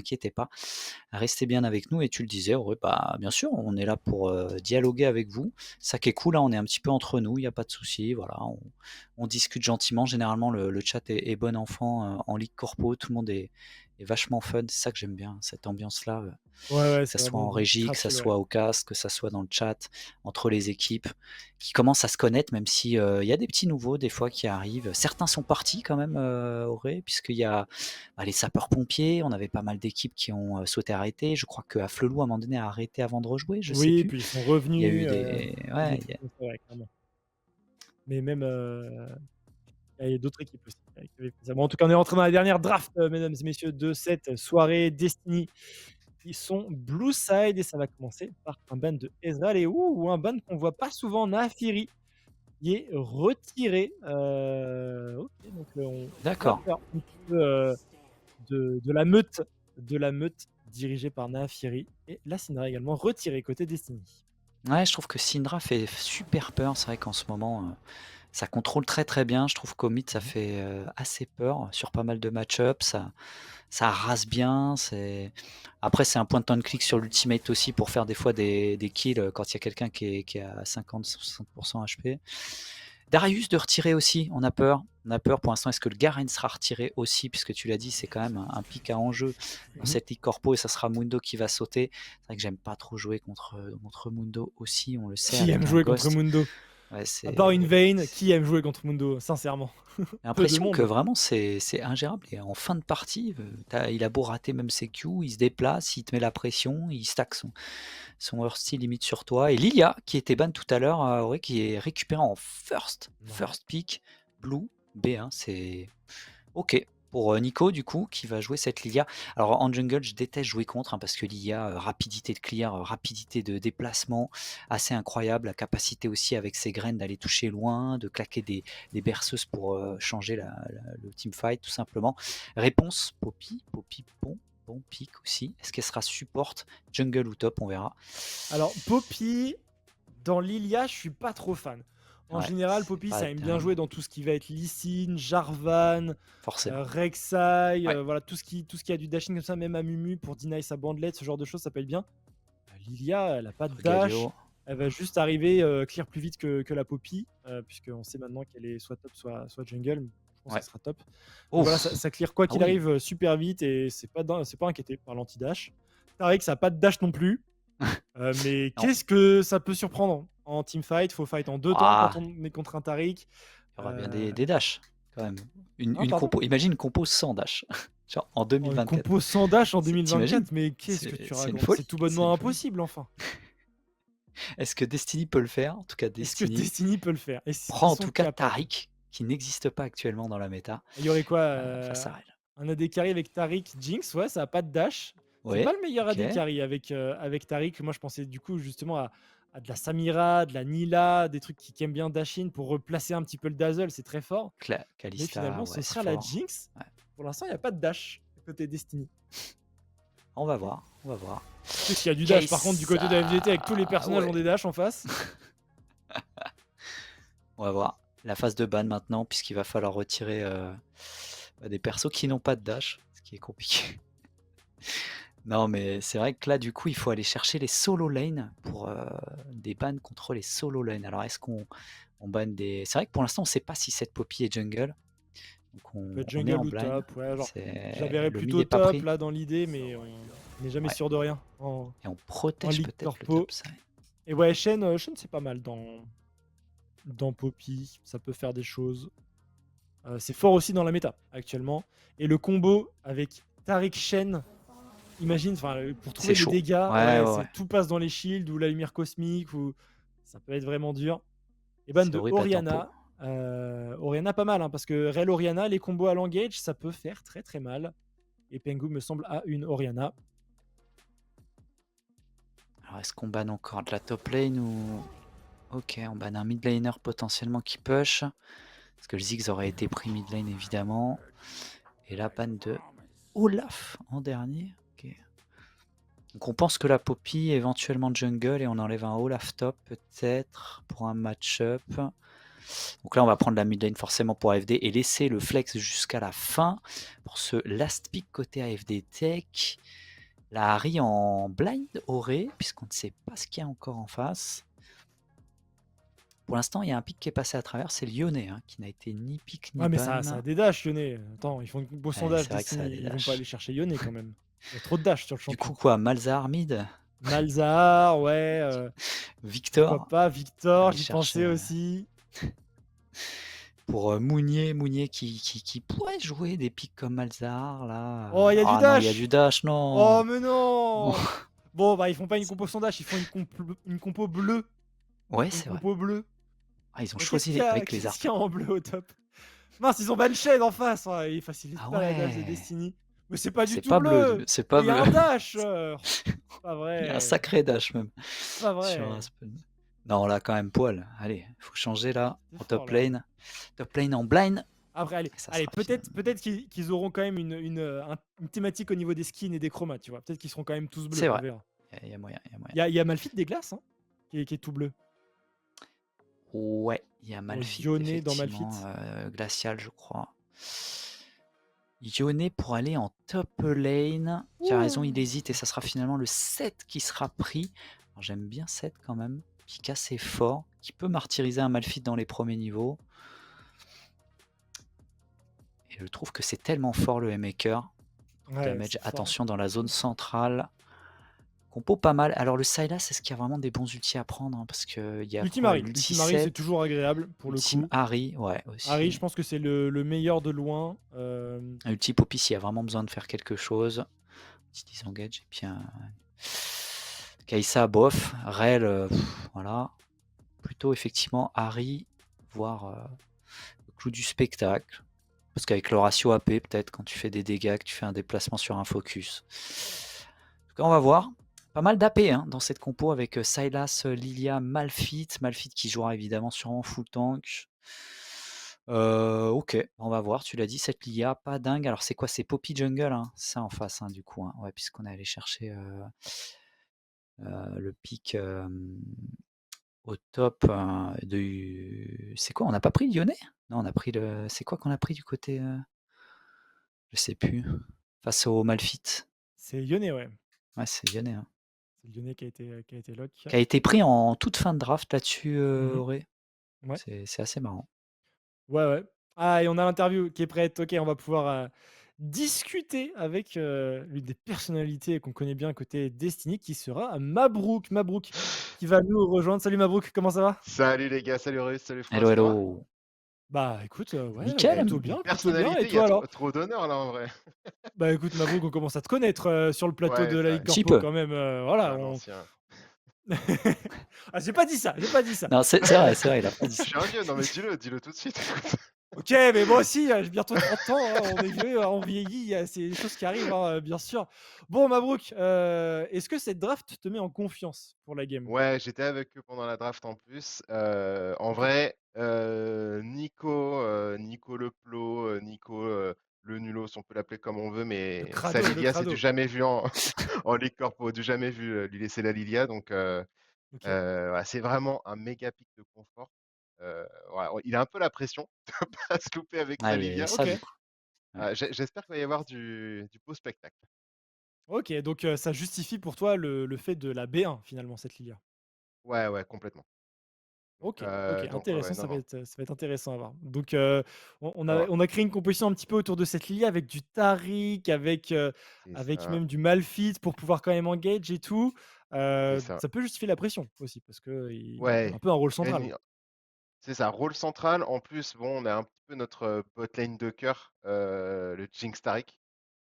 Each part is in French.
inquiétez pas, restez bien avec nous et tu le disais, ouais, bah, bien sûr, on est là pour, dialoguer avec vous. Ça qui est cool, hein, on est un petit peu entre nous, il y a pas de souci, voilà, on discute gentiment. Généralement le chat est bon enfant, en ligue corpo, tout le monde est vachement fun. C'est ça que j'aime bien, cette ambiance-là, Ouais, ouais, que ça c'est soit vraiment en régie, ultra que ça chill, ouais. soit au casque, que ça soit dans le chat, entre les équipes, qui commencent à se connaître même si, il y a des petits nouveaux des fois qui arrivent. Certains sont partis quand même, Auré, puisqu'il y a, bah, les sapeurs-pompiers, on avait pas mal d'équipes qui ont, souhaité arrêter. Je crois que Afflelou à un moment donné a arrêté avant de rejouer, je sais Oui, plus. puis ils sont Il y a eu revenus, des des ouais, il y équipes a comme ça, ouais, clairement. Mais même, il y a d'autres équipes aussi qui avaient fait ça. Bon, en tout cas, on est rentré dans la dernière draft, mesdames et messieurs, de cette soirée Destiny. Ils sont Blue Side et ça va commencer par un ban de Ezreal et un ban qu'on voit pas souvent, Naafiri, qui est retiré. OK, donc on a d'accord. peur un petit peu, de la meute dirigée par Naafiri et la Syndra également retirée côté Destiny. Ouais, je trouve que Syndra fait super peur. C'est vrai qu'en ce moment, ça contrôle très, très bien. Je trouve qu'au mid, ça Mmh. fait, assez peur sur pas mal de match-up. Ça rase bien, après c'est un point and click sur l'ultimate aussi pour faire des fois des kills, quand il y a quelqu'un qui est à 50-60 HP. Darius de retirer aussi, on a peur. On a peur pour l'instant. Est-ce que le Garen sera retiré aussi? Puisque tu l'as dit, c'est quand même un pic à enjeu dans Mmh. cette ligue corpo et ça sera Mundo qui va sauter. C'est vrai que j'aime pas trop jouer contre Mundo aussi, on le sait, Qui aime avec un jouer contre Ghost. Mundo? Ouais, À part une c'est Vayne, qui aime jouer contre Mundo? Sincèrement, j'ai peu de l'impression que monde. vraiment c'est ingérable et en fin de partie, il a beau rater même ses Q, il se déplace, il te met la pression, il stack son Hearthstone limite sur toi et Lilia qui était ban tout à l'heure, ouais, qui est récupéré en Ouais. first pick, blue, B1, c'est OK pour, Nico du coup qui va jouer cette Lilia. Alors en jungle, je déteste jouer contre, hein, parce que Lilia, rapidité de clear, rapidité de déplacement assez incroyable, la capacité aussi avec ses graines d'aller toucher loin, de claquer des berceuses pour, changer le teamfight tout simplement. Réponse Poppy, Poppy bon pick aussi. Est-ce qu'elle sera support jungle ou top? On verra. Alors Poppy, dans Lilia, je suis pas trop fan. En Ouais, général, c'est Poppy, pas ça aime bien jouer terrible, dans tout ce qui va être Lee Sin, Jarvan, forcément. Rek'Sai, Ouais, voilà tout ce qui a du dashing comme ça, même à Mumu pour deny sa bandelette, ce genre de choses, ça peut être bien. Lilia, elle a pas de dash, Regalio, elle va juste arriver, clear plus vite que la Poppy, puisqu'on sait maintenant qu'elle est soit top, soit jungle. Je pense que ouais. ça sera top. Donc voilà, ça Ouf! ça clear quoi Ah qu'il oui! arrive, super vite et c'est pas inquiété par l'anti-dash. Tariq, ça a pas de dash non plus, mais Non. qu'est-ce que ça peut surprendre en teamfight? Faut fight en 2 temps quand Ah! on est contre un Tariq. Il y aura bien Heu des dashs, quand même. Une hein, une pardon? compo imagine une compo sans dash, genre en Oh, une 2024. compo sans dash en Tu imagines? 2024, mais qu'est-ce que tu C'est une racontes? C'est folie, tout c'est bonnement une folie. impossible, enfin. Est-ce que Destiny peut le faire? En tout cas, Est-ce que Destiny Destiny peut le faire? Est-ce qu'ils prend en sont tout cas capables? Taric, qui n'existe pas actuellement dans la méta, Il y aurait quoi, face à elle. un AD carry avec Tariq, Jinx, ouais, ça a pas de dash. C'est pas Ouais, le meilleur OK, AD carry avec Tariq. Moi, je pensais du coup justement à de la Samira, de la Nilah, des trucs qui aiment bien dash in pour replacer un petit peu le dazzle, c'est très fort. Mais Kalista, finalement, ce ouais, c'est sera la fort. Jinx. Ouais, Pour l'instant, il y a pas de dash côté Destiny. on va voir, on va voir. Qu'est-ce qu'il y a du dash par contre du côté de la FGT avec tous les Kai'Sa, personnages ont des ouais, dash en face? on va voir. La phase de ban maintenant, puisqu'il va falloir retirer, bah, des persos qui n'ont pas de dash, ce qui est compliqué. Non, mais c'est vrai que là, du coup, il faut aller chercher les solo lane pour, des bans contre les solo lane. Alors est-ce qu'on banne des c'est vrai que pour l'instant, on ne sait pas si cette Poppy est jungle, donc Ça peut être on est en jungle ou blind. top, ouais, genre, je la C'est verrais le mid plutôt est pas top pris. là dans l'idée, mais on n'est jamais Ouais sûr de rien en et on protège Ligue peut-être le Corpo. top side. Et ouais, Shen, c'est pas mal dans Poppy, ça peut faire des choses. C'est fort aussi dans la méta actuellement. Et le combo avec Tariq Shen, imagine, enfin, pour C'est trouver les chaud. dégâts, Ouais, ouais, ouais, c'est ouais. tout passe dans les shields ou la lumière cosmique, ou ça peut être vraiment dur. Et ban C'est de horrible à tempo. Orianna. Orianna pas mal, hein, parce que Rel Orianna, les combos à l'engage, ça peut faire très très mal. Et Pengu me semble à une Orianna. Alors est-ce qu'on banne encore de la top lane ou OK, on banne un mid laner potentiellement qui push, parce que le Ziggs aurait été pris mid lane évidemment et la ban de Olaf en dernier. OK. Donc on pense que la Poppy éventuellement jungle et on enlève un Olaf top peut-être pour un match-up. Donc là, on va prendre la mid lane forcément pour AFD et laisser le flex jusqu'à la fin pour ce last pick côté AFD Tech. La Harry en blind aurait, puisqu'on ne sait pas ce qu'il y a encore en face. Pour l'instant, il y a un pick qui est passé à travers, c'est Lyonnais, hein, qui n'a été ni pick ni Ouais, mais ça a ban. des dash Yone. Attends, ils font une compo sans Ouais, dash c'est vrai que ça a Destiny, des ils vont pas dashs. aller chercher Yone quand même. Il y a trop de dash sur le Du coup, champion. quoi, Malzahar mid, Malzahar, ouais, pourquoi Victor, pas Victor, aller j'y chercher pensais aussi. pour Mounier qui pourrait jouer des pics comme Malzahar là. Oh, il y a du Ah non, il y a du dash! dash, Oh, non. mais Non. non! Bon, bah, ils font pas une compo sans dash, ils font une compo bleue. Ouais, Ils font une c'est vrai. compo bleue. Ah, ils ont Mais qu'est-ce choisi qu'il y a avec les qu'est-ce qu'il y arcs. a en bleu au top? Mince, ils ont Banshade en face! Oh, ils facilitent Ah pas la dash de ouais, Destiny. Mais c'est pas du c'est tout pas bleu, bleu! c'est Mais pas il y a bleu. un dash! Pas Il y a un vrai! sacré dash même Pas sur vrai! Aspen. Non, là quand même poil. Allez, faut changer là C'était en fort top là. lane. Top lane en blind. Après, allez, Et ça allez, sera peut-être finalement. peut-être qu'ils auront quand même une thématique au niveau des skins et des chromas, tu vois? Peut-être qu'ils seront quand même tous bleus, C'est on vrai. verra. Il y a moyen, il y a moyen. Il y a Malphite des glaces, hein, qui est tout bleu. Ouais, il y a Bon, Malphite, Yone dans effectivement, Malphite. glacial, je crois. Yone pour aller en top lane. Tu as raison, il Ouh! hésite et ça sera finalement le 7 qui sera pris. Alors, j'aime bien 7 quand même. Pique assez fort, qui peut martyriser un Malphite dans les premiers niveaux. Et je trouve que c'est tellement fort le M-Maker. Ouais, Damage, c'est fort. attention dans la zone centrale. Compo pas mal. Alors le Sylas, est-ce qu'il y a vraiment des bons ultis à prendre, hein, parce qu'il y a quoi? Ultimari. L'ulti Ultimari, c'est 7, toujours agréable pour le Ultime coup. Harry, ouais Harry, je aussi. pense que c'est le meilleur de loin. Un ulti Poppy s'il y a vraiment besoin de faire quelque chose. Petit disengage et puis un... Kai'Sa, bof. Rel, voilà. Plutôt effectivement Harry, voire le clou du spectacle. Parce qu'avec le ratio AP, peut-être quand tu fais des dégâts, que tu fais un déplacement sur un focus. En tout cas, on va voir. Pas mal d'AP hein, dans cette compo avec Sylas, Lilia, Malphite. Malphite qui jouera évidemment sûrement full tank. Ok, on va voir. Tu l'as dit, cette Lilia, pas dingue. Alors c'est quoi? C'est Poppy Jungle, hein, ça en face du coup. Hein. Ouais, puisqu'on est allé chercher le pic au top de. C'est quoi? On n'a pas pris Lyonnais? Non, on a pris le. C'est quoi qu'on a pris du côté je sais plus. Face au Malphite. C'est Yone, ouais. Ouais, c'est Lyonnais. Hein. C'est le Yone qui a été lock. Qui a été pris en toute fin de draft là-dessus, Mmh. Auré. Ouais. C'est assez marrant. Ouais, ouais. Ah, et on a l'interview qui est prête. OK, on va pouvoir, discuter avec, l'une des personnalités qu'on connaît bien côté Destiny qui sera Mabrouk. Mabrouk qui va nous rejoindre. Salut Mabrouk, comment ça va? Salut les gars, salut Russ, salut Froid, Hello, ça va? hello. Bah, écoute, ouais, Eh, Nickel. plutôt bien et personnalité, il y a toi alors? trop d'honneur là en vrai. Bah, écoute Mabrouk, on commence à te connaître, sur le plateau Ouais, de c'est la Ligue vrai, Un petit Corpo peu. quand même, je suis voilà, un on ancien. ah, j'ai pas dit ça, j'ai pas dit ça. Non, c'est vrai, il a pas dit Je ça. suis un vieux, non mais dis-le tout de suite. OK, mais moi aussi, j'ai bientôt 30 ans, hein, on est vieux, on vieillit, c'est des choses qui arrivent, hein, bien sûr. Bon Mabrouk, est-ce que cette draft te met en confiance pour la game? Ouais, j'étais avec eux pendant la draft en plus. En OK. vrai, Nico le Plot, Nico le Nulos, on peut l'appeler comme on veut, mais sa Le Lilia, c'est du crado. jamais vu en, en Ligue Corpo, du jamais vu lui laisser la Lilia. Donc, OK. ouais, c'est vraiment un méga pic de confort. Ouais, il a un peu la pression de pas se louper avec Ah, sa il y a Lilia. ça OK. du coup. Ouais. J'espère qu'il va y avoir du beau spectacle. OK, donc ça justifie pour toi le fait de la B1 finalement, cette Lilia? Ouais, ouais, complètement. OK, Donc ouais, intéressant, ouais, non, non, ça va être intéressant à voir. Donc on on va a voir. on a créé une composition un petit peu autour de cette Lilia avec du Taric, C'est avec ça, même du Malphite pour pouvoir quand même engage et tout. c'est ça. Ça peut justifier la pression aussi parce qu'il a un Ouais, peu un rôle il a central. c'est ça, rôle central. En plus, bon, on a un petit peu notre bot lane de cœur, le Jinx Taric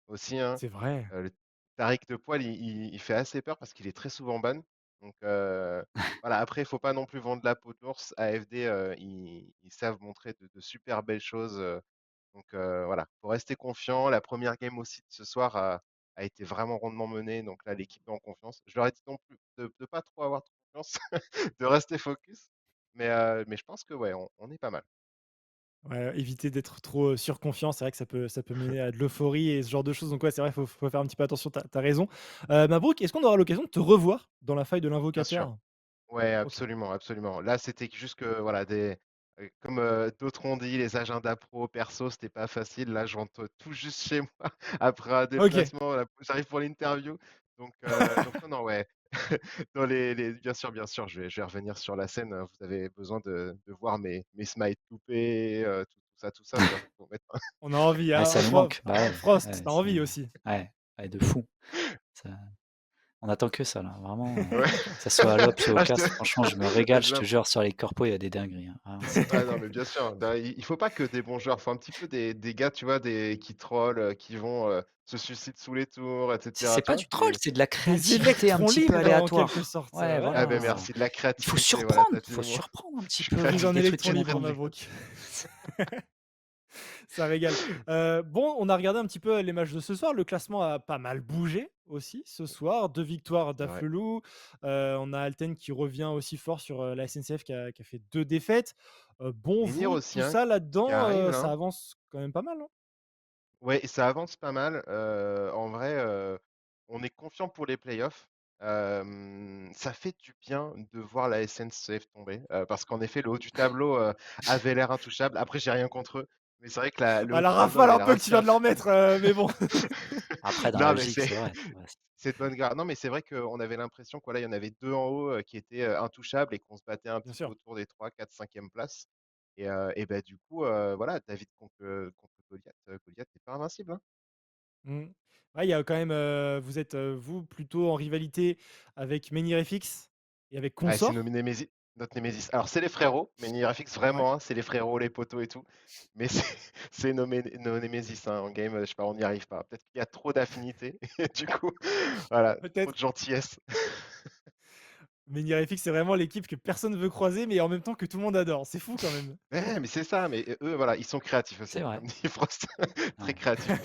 aussi, hein. C'est vrai. Le Taric de poil, il fait assez peur parce qu'il est très souvent ban. Donc voilà, après, il faut pas non plus vendre la peau de l'ours. AFD, ils savent montrer de super belles choses. Donc voilà, faut rester confiant. La première game aussi de ce soir a été vraiment rondement menée. Donc là, l'équipe est en confiance. Je leur ai dit non plus de pas trop avoir de confiance, de rester focus. Mais je pense que ouais, on est pas mal. Ouais, éviter d'être trop, surconfiant, c'est vrai que ça peut mener à de l'euphorie et ce genre de choses, donc ouais, c'est vrai, faut faire un petit peu attention, tu as raison. Mabrouk, est-ce qu'on aura l'occasion de te revoir dans la faille de Bien sûr. l'invocateur? Ouais, OK. absolument, absolument. Là, c'était juste que voilà, Comme, d'autres ont dit, les agendas pro, perso, c'était pas facile. Là, je rentre tout juste chez moi après un OK. déplacement, là, j'arrive pour l'interview. Donc non, non, ouais. Dans les bien sûr, je vais revenir sur la scène, vous avez besoin de voir mes smiles loupés, tout ça, faut mettre On a envie, Ouais, hein. ça nous manque. Bah ouais, Frost, ouais, tu envie aussi? ouais, ouais, de fou. Ça on attend que ça là, vraiment, ouais. que ça soit à l'Obs ou au Ah, je te Cast, franchement je me régale, j'ai je te l'imp jure sur les corpos, il y a des dingueries, hein. Vraiment c'est ouais, non, mais bien sûr, bah, il faut pas que des bons joueurs, faut un petit peu des gars, tu vois, qui trollent, qui vont, se suicider sous les tours et cetera, c'est tu pas vois? du troll, c'est de la Des créativité un électrons petit peu libres en quelque aléatoire. sorte, Ouais, Ah voilà. ben voilà. merci, de la Il faut créativité, voilà, tu surprendre, as dit faut le mot. surprendre un Je petit suis peu, Tu es mettre un des trucs électron libre, complètement Mavrouk. Ça régale. Bon, on a regardé un petit peu les matchs de ce soir. Le classement a pas mal bougé aussi ce soir. 2 victoires c'est vrai. d'Afflelou. On a Alten qui revient aussi fort sur, la SNCF qui a fait 2 défaites. Menhir Vous, aussi, tout hein, ça qui là-dedans, arrive ça là. avance quand même pas mal, non? Ouais, et ça avance pas mal. En vrai, on est confiant pour les playoffs. Ça fait du bien de voir la SNCF tomber, parce qu'en effet, le haut du tableau, avait l'air intouchable. Après, j'ai rien contre eux, mais c'est vrai que le Bah, haut la du tableau rafale avait un l'air peu que tu assez viens de leur intouchable. mettre, mais bon. après dans la Non, mais logique, c'est vrai, ouais, c'est de bonne grâce. Non, mais c'est vrai qu'on avait l'impression qu'il y en avait 2 en haut, qui étaient, intouchables et qu'on se battait un Bien petit peu sûr. autour des 3, 4, 5e places et bah, du coup, voilà, David contre Goliath, Goliath n'est pas invincible, hein. Mmh. Ouais, il y a quand même, vous êtes, vous, plutôt en rivalité avec Menhir FX et avec Ah, c'est Consort. notre némésis. Alors, c'est les frérots, mais Nigrafix, Ouais. vraiment, hein, c'est les frérots, les potos et tout. Mais c'est c'est nos némésis, hein, en game, je sais pas, on n'y arrive pas. Peut-être qu'il y a trop d'affinités, et du coup, voilà, trop Peut-être. de gentillesse. Menhir FX, c'est vraiment l'équipe que personne veut croiser, mais en même temps que tout le monde adore. C'est fou quand même. Ouais, mais c'est ça, mais eux, voilà, ils sont créatifs c'est aussi, vrai. comme dit Frost. Très Ouais. créatifs.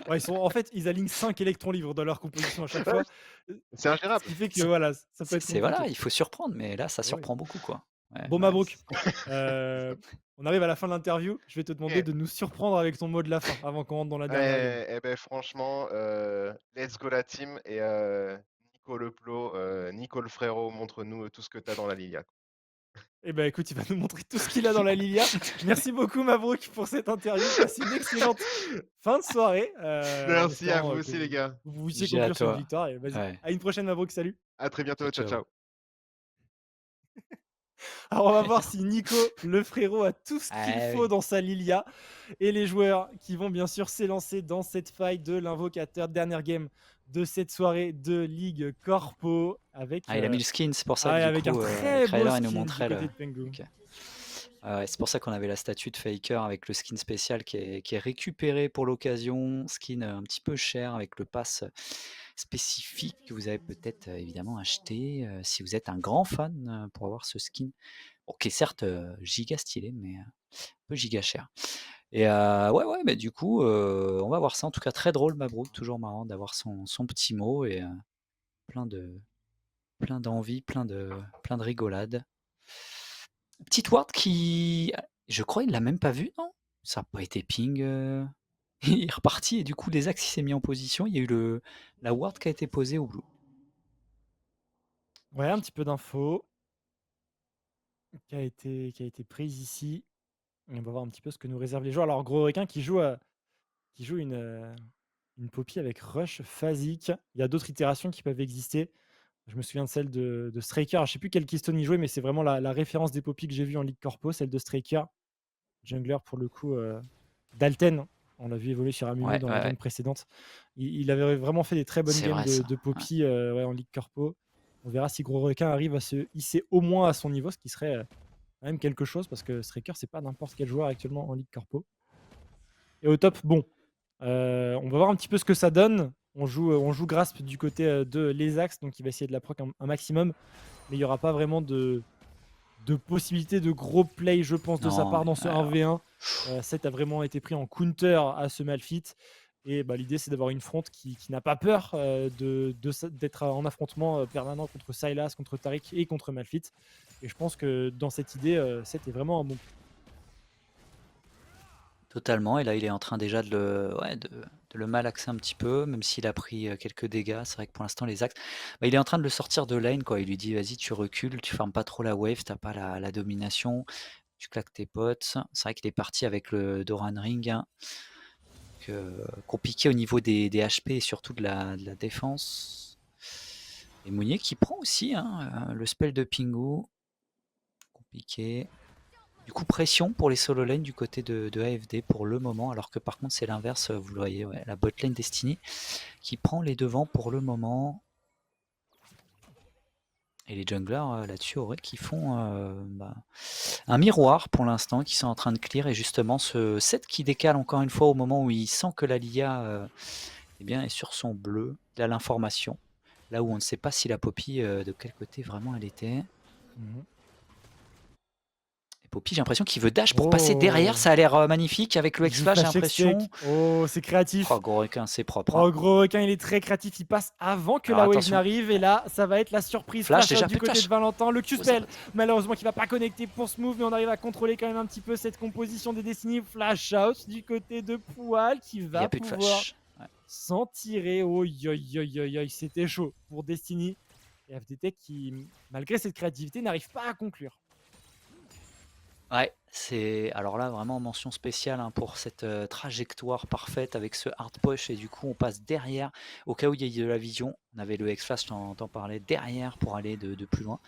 Ouais, en fait, ils alignent 5 électrons libres dans leur composition à chaque Ouais, fois, c'est ce ingérable. qui fait que C'est voilà, ça peut être c'est voilà, compliqué. il faut surprendre, mais là ça Eh oui. surprend beaucoup quoi. Ouais, Bon ouais, Mabrouk, on arrive à la fin de l'interview. Je vais te demander OK. de nous surprendre avec ton mot de la fin avant qu'on rentre dans la dernière game. Ouais, et ben franchement, let's go la team et Nico le Plot, Nico le frérot, montre-nous tout ce que tu as dans la Lilia. Eh ben, écoute, il va nous montrer tout ce qu'il a dans la Lilia. Merci beaucoup Mabrouk pour cette interview. Passe une excellente fin de soirée, en Merci à vous espérant, que aussi les gars. vous puissiez J'ai à conclure sur une toi. victoire et vas-y, Ouais. à une prochaine Mabrouk, salut. À très Ciao, bientôt, ciao, ciao. ciao. Alors on va voir si Nico, le frérot, a tout ce qu'il Ah faut oui. dans sa Lilia et les joueurs qui vont bien sûr s'élancer dans cette fight de l'invocateur. Dernière game de cette soirée de Ligue Corpo avec, Ah, il a mis le skin, c'est pour ça que ouais, du avec un coup, le très beau trailer, il nous skin du montrait le côté de Pengu. OK. Ouais, c'est pour ça qu'on avait la statue de Faker avec le skin spécial qui est récupéré pour l'occasion, skin, un petit peu cher avec le pass, spécifique que vous avez peut-être, évidemment acheté, si vous êtes un grand fan, pour avoir ce skin. Bon qui est certes, giga stylé, mais, un peu giga cher et ouais, ouais, bah, du coup, on va voir ça. En tout cas très drôle Mabrouk, toujours marrant d'avoir son petit mot et plein de plein d'envie, plein de rigolade. Petite ward qui je crois il l'a même pas vu, non? Ça a pas été ping, il est reparti et du coup les axes il s'est mis en position, il y a eu la ward qui a été posée au blue. Ouais, un petit peu d'infos qui a été prise ici. On va voir un petit peu ce que nous réservent les joueurs. Alors Gros Requin qui joue une Poppy avec Rush Phasic. Il y a d'autres itérations qui peuvent exister. Je me souviens de celle de Straker. Je ne sais plus quel keystone il jouait, mais c'est vraiment la référence des Poppy que j'ai vues en Ligue Corpo, celle de Straker. Jungler, pour le coup, d'Alten. On l'a vu évoluer sur Amumu Ouais, dans ouais, la ouais, game précédente. Il avait vraiment fait des très bonnes c'est games vrai de ça, ouais. Poppy ouais, en Ligue Corpo. On verra si Gros Requin arrive à se hisser au moins à son niveau, ce qui serait quand même quelque chose, parce que Straker, c'est pas n'importe quel joueur actuellement en Ligue Corpo. Et au top, bon, on va voir un petit peu ce que ça donne. On joue Grasp du côté de l'Esax, donc il va essayer de la proc un maximum, mais il n'y aura pas vraiment de possibilité de gros play, je pense, de sa Non, part mais dans ce 1v1. Seth a vraiment été pris en counter à ce Malfit. Et bah, l'idée, c'est d'avoir une front qui n'a pas peur d'être en affrontement permanent contre Sylas, contre Tariq et contre Malfit. Et je pense que dans cette idée, Seth est vraiment un bon. totalement et là il est en train déjà de le malaxer un petit peu, même s'il a pris, quelques dégâts. C'est vrai que pour l'instant les axes bah, il est en train de le sortir de lane quoi. Il lui dit: «Vas-y tu recules, tu fermes pas trop la wave, tu as pas la domination, Tu claques tes potes. C'est vrai qu'il est parti avec le Doran Ring, hein, compliqué au niveau des HP et surtout de la défense. Et Mounier qui prend aussi hein, le spell de Pingu. Compliqué. Du coup, pression pour les solo lane du côté de AFD pour le moment, alors que par contre c'est l'inverse, vous le voyez, ouais, la bot lane Destiny qui prend les devants pour le moment. Et les junglers là-dessus, Auré, qui font un miroir pour l'instant, qui sont en train de clear. Et justement, ce set qui décale encore une fois au moment où il sent que la Lilia eh bien, est sur son bleu. Il a l'information. Là où on ne sait pas si la Poppy, de quel côté vraiment elle était. Et Poppy, j'ai l'impression qu'il veut dash pour passer derrière. Ça a l'air magnifique avec le Il joue X-Flash, j'ai flash l'impression. exec. Oh, c'est créatif. Oh, gros requin, c'est propre. Oh, gros requin, il est très créatif. Il passe avant que Alors, la wave attention. n'arrive. Et là, ça va être la surprise. Flash, Flash déjà, out du plus de côté flash. de Valentin. Le Oh, ça Q-spell, passe. malheureusement, qui va pas connecter pour Smooth. Mais on arrive à contrôler quand même un petit peu cette composition des Destiny. Flash out du côté de Poil qui Il n'y va a plus de pouvoir flash. Ouais. s'en tirer. Oh, c'était chaud pour Destiny. Et FDT qui, malgré cette créativité, n'arrive pas à conclure. Ouais, c'est alors là vraiment mention spéciale hein, pour cette trajectoire parfaite avec ce hard push et du coup on passe derrière au cas où il y a de la vision. On avait le X-Flash, t'en parlais, derrière pour aller de plus loin.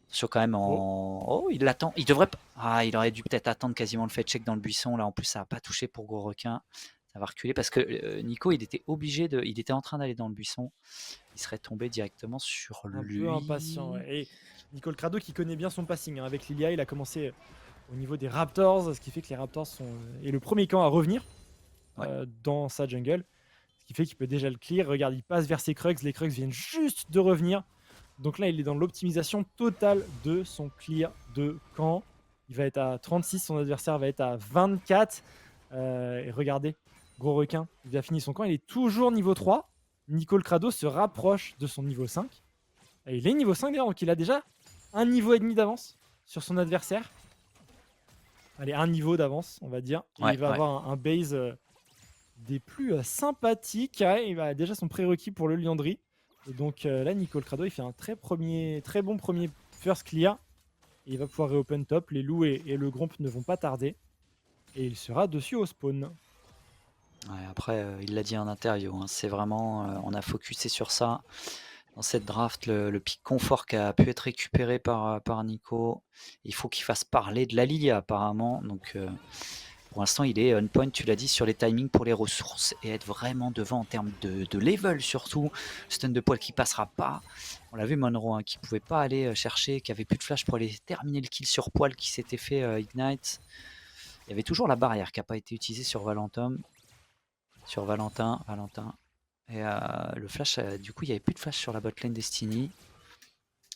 Sur quand même en... Oh, il l'attend. Il devrait pas... Ah, il aurait dû peut-être attendre quasiment le fait check dans le buisson. Là en plus ça n'a pas touché pour gros requin. Ça va reculer parce que Nico il était obligé de... Il était en train d'aller dans le buisson. Il serait tombé directement sur lui. Un peu impatient. Ouais. Et Nicole Crado qui connaît bien son passing. Hein. Avec Lilia, il a commencé au niveau des Raptors, ce qui fait que les Raptors sont est le premier camp à revenir dans sa jungle. Ce qui fait qu'il peut déjà le clear. Regarde, il passe vers ses Krugs. Les Krugs viennent juste de revenir. Donc là, il est dans l'optimisation totale de son clear de camp. Il va être à 36, son adversaire va être à 24. Et regardez, gros requin, il a fini son camp. Il est toujours niveau 3. Nicole Crado se rapproche de son niveau 5. Et il est niveau 5 d'ailleurs, donc il a déjà un niveau et demi d'avance sur son adversaire. Allez, un niveau d'avance, on va dire. Et il va avoir un base des plus sympathiques. Ouais, il a déjà son prérequis pour le Liandry. Et donc là, Nicole Crado, il fait un très bon premier first clear. Et il va pouvoir reopen top. Les loups et le gromp ne vont pas tarder. Et il sera dessus au spawn. Ouais, après, il l'a dit en interview, hein, c'est vraiment, on a focusé sur ça. Dans cette draft, le pic confort qui a pu être récupéré par Nico, il faut qu'il fasse parler de la Lilia apparemment. Donc pour l'instant, il est on point, tu l'as dit, sur les timings pour les ressources et être vraiment devant en termes de level surtout. Stun de poil qui passera pas. On l'a vu Monroe hein, qui pouvait pas aller chercher, qui avait plus de flash pour aller terminer le kill sur poil qui s'était fait ignite. Il y avait toujours la barrière qui n'a pas été utilisée sur Valentin. Et le flash, du coup, il n'y avait plus de flash sur la botlane Destiny.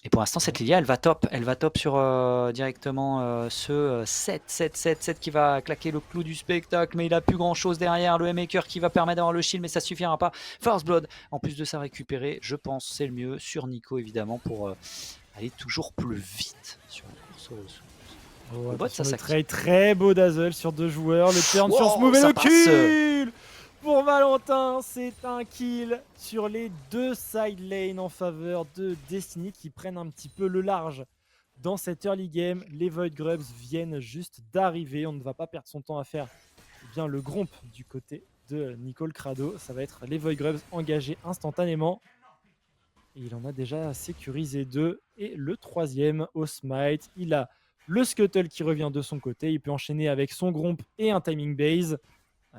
Et pour l'instant, cette Lilia, elle va top sur directement ce 7 qui va claquer le clou du spectacle, mais il a plus grand chose derrière. Le M-Maker qui va permettre d'avoir le shield, mais ça suffira pas. First Blood, en plus de ça récupérer, je pense, c'est le mieux sur Nico évidemment pour aller toujours plus vite sur la course aux ressources. Oh, le bot, ça très très beau dazzle sur deux joueurs. Le turn sur Smooth et le kill pour Valentin. C'est un kill sur les deux side lanes en faveur de Destiny qui prennent un petit peu le large dans cette early game. Les Void Grubs viennent juste d'arriver. On ne va pas perdre son temps à faire bien le gromp du côté de Nicole Crado. Ça va être les Void Grubs engagés instantanément. Et il en a déjà sécurisé deux. Et le troisième au smite, il a le Scuttle qui revient de son côté. Il peut enchaîner avec son gromp et un timing base.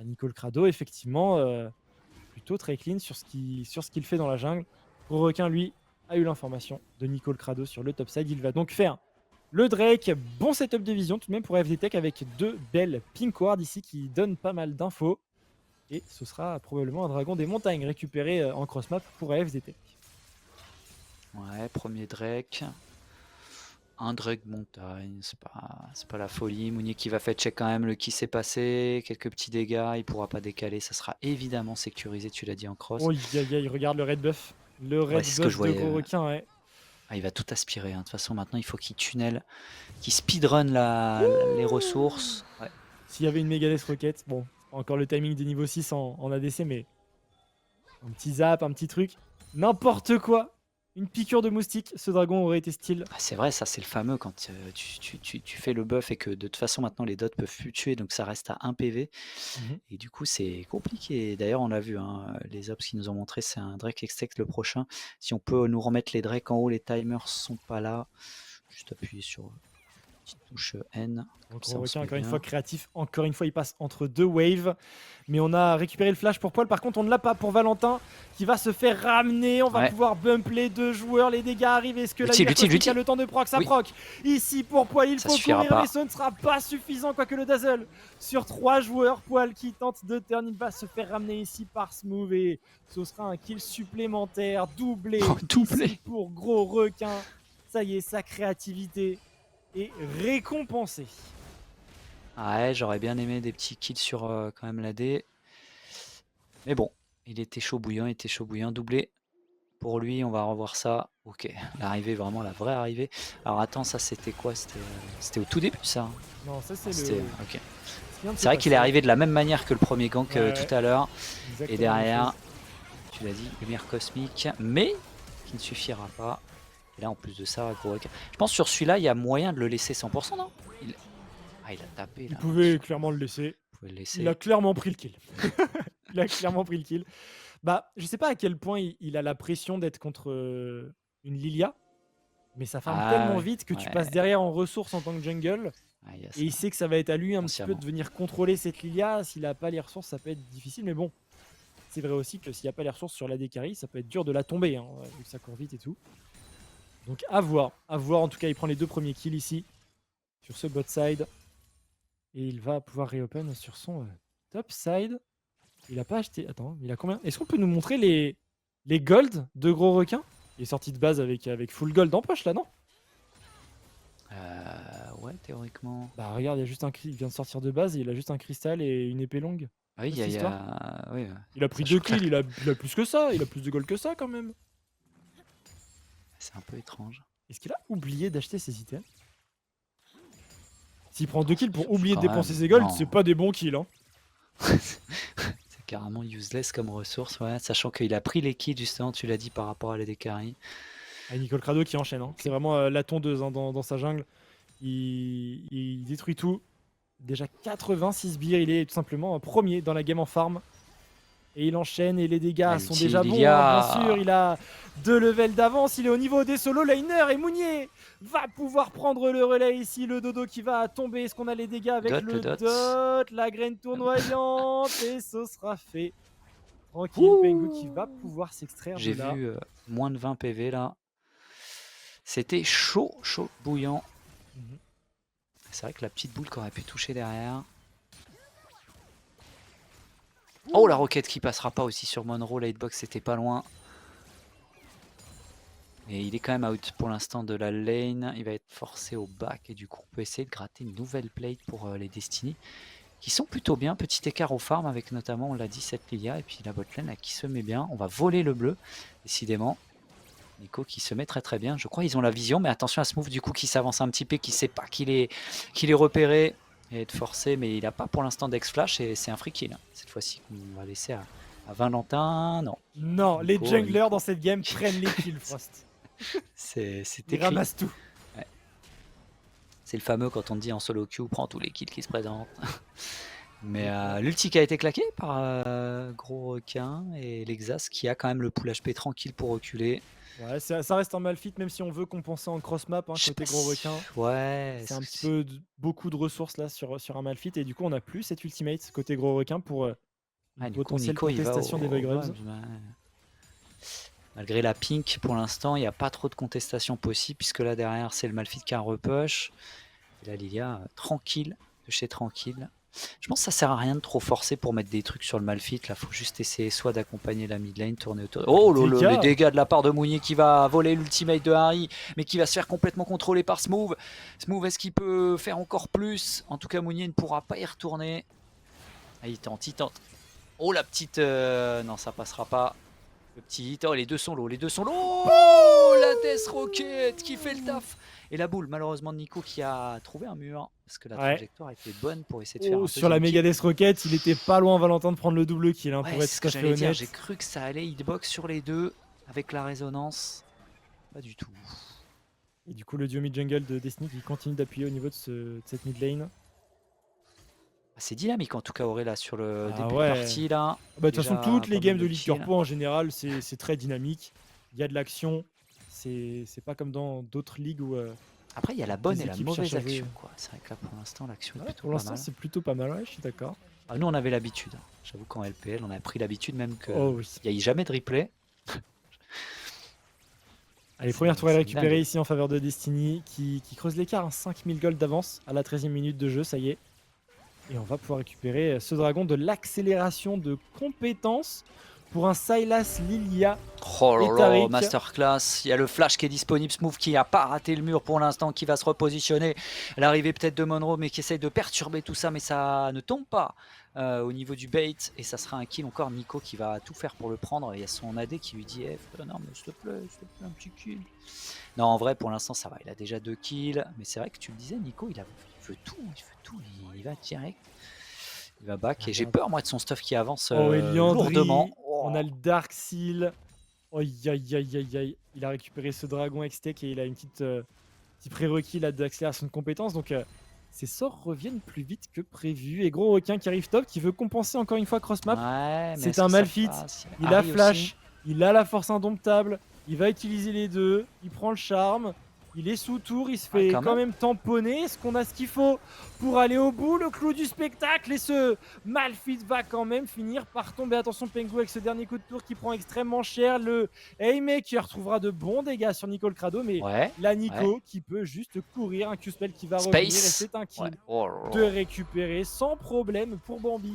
Nicole Crado, effectivement, plutôt très clean sur ce qu'il fait dans la jungle. Gros requin, lui, a eu l'information de Nicole Crado sur le top side. Il va donc faire le Drake. Bon setup de vision tout de même pour FD Tech avec deux belles pink wards ici qui donnent pas mal d'infos. Et ce sera probablement un dragon des montagnes récupéré en cross-map pour AFD Tech. Ouais, premier Drake. Un Drake montagne, c'est pas la folie. Mounier qui va faire check quand même le qui s'est passé, quelques petits dégâts, il pourra pas décaler, ça sera évidemment sécurisé, tu l'as dit en cross. Oh, il regarde le red buff. Le red buff de gros requin, ouais. Ah, il va tout aspirer, hein. De toute façon maintenant il faut qu'il tunnel, qu'il speedrun les ressources. Ouais. S'il y avait une Megadeth Rocket, bon, encore le timing des niveau 6 en ADC, mais un petit zap, un petit truc, n'importe quoi. Une piqûre de moustique, ce dragon aurait été style. Ah, c'est vrai, ça c'est le fameux quand tu fais le buff et que de toute façon maintenant les dots peuvent plus tuer, donc ça reste à 1 PV. Mhm. Et du coup c'est compliqué. D'ailleurs on l'a vu, hein, les ops qui nous ont montré, c'est un Drake Extect le prochain. Si on peut nous remettre les Drakes en haut, les timers sont pas là. Juste appuyer sur petite touche N. Donc Ça, gros on se requin, met encore une bien. fois créatif, encore une fois il passe entre 2 waves. Mais on a récupéré le flash pour Poil, par contre on ne l'a pas pour Valentin qui va se faire ramener. On va Ouais. pouvoir bump les 2 joueurs, les dégâts arrivent. Est-ce que la L'utile, lumière l'utile, cosmique a l'utile. le temps de proc? Ça Oui. proc. Ici pour Poil, il Ça faut suffira courir, pas. mais ce ne sera pas suffisant. Quoique le Dazzle sur 3 joueurs, Poil qui tente de turn, il va se faire ramener ici par Smooth et ce sera un kill supplémentaire, doublé, Doublé. ici pour Gros Requin. Ça y est, sa créativité est récompensée. Ouais, j'aurais bien aimé des petits kills sur quand même la D. Mais bon, il était chaud bouillant, doublé. Pour lui, on va revoir ça. Ok, l'arrivée, vraiment la vraie arrivée. Alors attends, ça c'était quoi? C'était au tout début ça, hein? Non, ça c'est C'était le. ok. Ce qui vient de se C'est vrai qu'il est passer. arrivé de la même manière que le premier gank Ouais, tout à l'heure. exactement Et la même derrière, chose. tu l'as dit, lumière cosmique, mais qui ne suffira pas. Et là, en plus de ça, gros requin. Je pense sur celui-là, il y a moyen de le laisser 100%, non? Ah, il a tapé Il là. pouvait clairement le laisser. Vous pouvez le Il a laisser. clairement pris le kill. Il a clairement pris le kill. Bah, je sais pas à quel point il a la pression d'être contre une Lilia, mais ça farme Ah tellement ouais, vite que tu ouais. passes derrière en ressources en tant que jungle. Ah, il y a Et il ça. sait que ça va être à lui un petit peu Inconsciemment. de venir contrôler cette Lilia. S'il a pas les ressources, ça peut être difficile. Mais bon, c'est vrai aussi que s'il n'y a pas les ressources sur la carry, ça peut être dur de la tomber, hein, vu que ça court vite et tout. Donc à voir. À voir. En tout cas, il prend les 2 premiers kills ici, sur ce bot side. Et il va pouvoir reopen sur son top side. Il a pas acheté. Attends, il a combien? Est-ce qu'on peut nous montrer les gold de Gros Requin? Il est sorti de base avec full gold en poche là, non? Ouais, théoriquement. Bah regarde, il y a juste il vient de sortir de base et il a juste un cristal et une épée longue. Ah oui, Cette histoire. Oui, Il a pris ça 2 change kills, il a plus que ça. Il a plus de gold que ça quand même. c'est un peu étrange. Est-ce qu'il a oublié d'acheter ses items? S'il prend 2 kills pour Je- oublier de quand dépenser même, ses gold, non. c'est pas des bons kills. Hein. C'est carrément useless comme ressource, ouais, sachant qu'il a pris les kills justement, tu l'as dit par rapport à la Dekari. Ah, Nicole Crado qui enchaîne. Hein. C'est vraiment la tondeuse hein, dans sa jungle. Il détruit tout. Déjà 86 sbires, il est tout simplement premier dans la game en farm. Et il enchaîne et les dégâts Ah, sont l'ulti, déjà bons, Lilia. hein, bien sûr. Il a 2 levels d'avance, il est au niveau des solo laners et Mounier va pouvoir prendre le relais ici. Le dodo qui va tomber. Est-ce qu'on a les dégâts avec Dot, le le dot. dot, la graine tournoyante et ce sera fait. Tranquille, Ouh. Pengu qui va pouvoir s'extraire J'ai de là. vu moins de 20 PV là. C'était chaud bouillant. Mhm. C'est vrai que la petite boule qui aurait pu toucher derrière. Oh, la roquette qui passera pas aussi sur Monroe, la hitbox c'était pas loin. Et il est quand même out pour l'instant de la lane, il va être forcé au back et du coup on peut essayer de gratter une nouvelle plate pour les Destiny qui sont plutôt bien, petit écart au farm avec notamment, on l'a dit, cette Lilia et puis la botlane là, qui se met bien, on va voler le bleu décidément. Nico qui se met très bien, je crois ils ont la vision mais attention à Smooth du coup qui s'avance un petit peu, qui sait pas qu'il est repéré et être forcé mais il n'a pas pour l'instant d'ex-flash et c'est un free kill cette fois-ci qu'on va laisser à Valentin, non. Non, les Nico, junglers dans cette game prennent les kills, Frost. C'est Ils écrit. ramassent tout. Ouais. C'est le fameux quand on te dit en solo queue, prends tous les kills qui se présentent. Mais l'ulti qui a été claqué par Gros Requin et l'Exas qui a quand même le pool HP tranquille pour reculer. Ouais, ça reste un Malphite, même si on veut compenser en cross-map hein, Je sais côté pas Gros si- Requin. Ouais. C'est un petit peu beaucoup de ressources là sur un Malphite et du coup on n'a plus cette ultimate côté Gros Requin pour une Du coup, potentielle Nico, il va contestation des au Void Grubs. Grubs, ouais. Malgré la pink, pour l'instant, il n'y a pas trop de contestation possible puisque là derrière c'est le Malphite qui a un repush. Et là Lilia, tranquille, de chez tranquille. Je pense que ça sert à rien de trop forcer pour mettre des trucs sur le Malphite. Là, faut juste essayer soit d'accompagner la mid lane, tourner autour. Oh Dégâts. les dégâts de la part de Mounier qui va voler l'ultimate de Harry, mais qui va se faire complètement contrôler par Smooth. Smooth, est-ce qu'il peut faire encore plus? En tout cas, Mounier ne pourra pas y retourner. Ah, il tente. Oh la petite... Non, ça passera pas. Le petit hit. Oh, les deux sont low. Oh, la Death Rocket qui fait le taf. Et la boule, malheureusement, de Nico qui a trouvé un mur. Parce que la trajectoire était bonne pour essayer de faire un sur la deuxième Megadeth Rocket, il était pas loin Valentin de prendre le double kill, hein, kill. pour Ouais, être c'est ce tout que à fait j'allais dire. honnête. J'ai cru que ça allait hitbox sur les deux avec la résonance. Pas du tout. Et du coup, le duo mid-jungle de Destiny qui continue d'appuyer au niveau de cette mid lane. Ah, c'est dynamique en tout cas, Auré, là, sur le Ah début de ouais. partie, là. Bah, de toute façon, Déjà, toutes les pas mal games de de Ligue kills. Corpo en général, c'est très dynamique. Il y a de l'action. C'est pas comme dans d'autres ligues où Après, il y a la bonne les et la équipes cherchent mauvaise à jouer. action, quoi. C'est vrai que là, pour l'instant, l'action est Ouais, plutôt pour pas l'instant, mal. c'est plutôt pas mal, ouais, je suis d'accord. Ah, nous, on avait l'habitude, hein. J'avoue qu'en LPL, on a pris l'habitude même qu'il Oh oui. n'y ait jamais de replay. Allez, première tourelle C'est récupérée dingue. ici en faveur de Destiny qui creuse l'écart, hein, 5000 gold d'avance à la 13e minute de jeu, ça y est. Et on va pouvoir récupérer ce dragon de l'accélération de compétences pour un Sylas Lilia Oh là et là, Taric. masterclass. Il y a le flash qui est disponible. Smooth qui n'a pas raté le mur pour l'instant, qui va se repositionner. L'arrivée peut-être de Monroe, mais qui essaye de perturber tout ça, mais ça ne tombe pas au niveau du bait. Et ça sera un kill encore. Nico qui va tout faire pour le prendre. Il y a son AD qui lui dit non, mais s'il te plaît, un petit kill. Non, en vrai, pour l'instant, ça va. Il a déjà 2 kills. Mais c'est vrai que tu le disais, Nico, il veut tout. Il va direct. Il va back. Et j'ai peur, moi, de son stuff qui avance Oh, et lourdement. Liandry, on a le Dark Seal. Aïe, aïe, aïe, aïe, aïe. Il a récupéré ce dragon Hextech et il a une petit prérequis là d'accélération de compétences. Donc, ses sorts reviennent plus vite que prévu. Et gros requin qui arrive top, qui veut compenser encore une fois cross-map. Ouais, mais C'est est-ce un que ça Malfit. passe? Il a Harry flash. aussi. Il a la force indomptable. Il va utiliser les deux. Il prend le charme. Il est sous tour. Il se fait quand quand même. même tamponner. Est-ce qu'on a ce qu'il faut pour aller au bout? Le clou du spectacle. Et ce Malfit va quand même finir par tomber. Attention, Pengu avec ce dernier coup de tour qui prend extrêmement cher. Le Haymaker trouvera de bons dégâts sur Nico le Crado. Mais Ouais. la Nico qui peut juste courir. Un Q-Spell qui va Space. revenir. Et c'est un kill Ouais. Oh là là. de récupérer sans problème pour Bambi.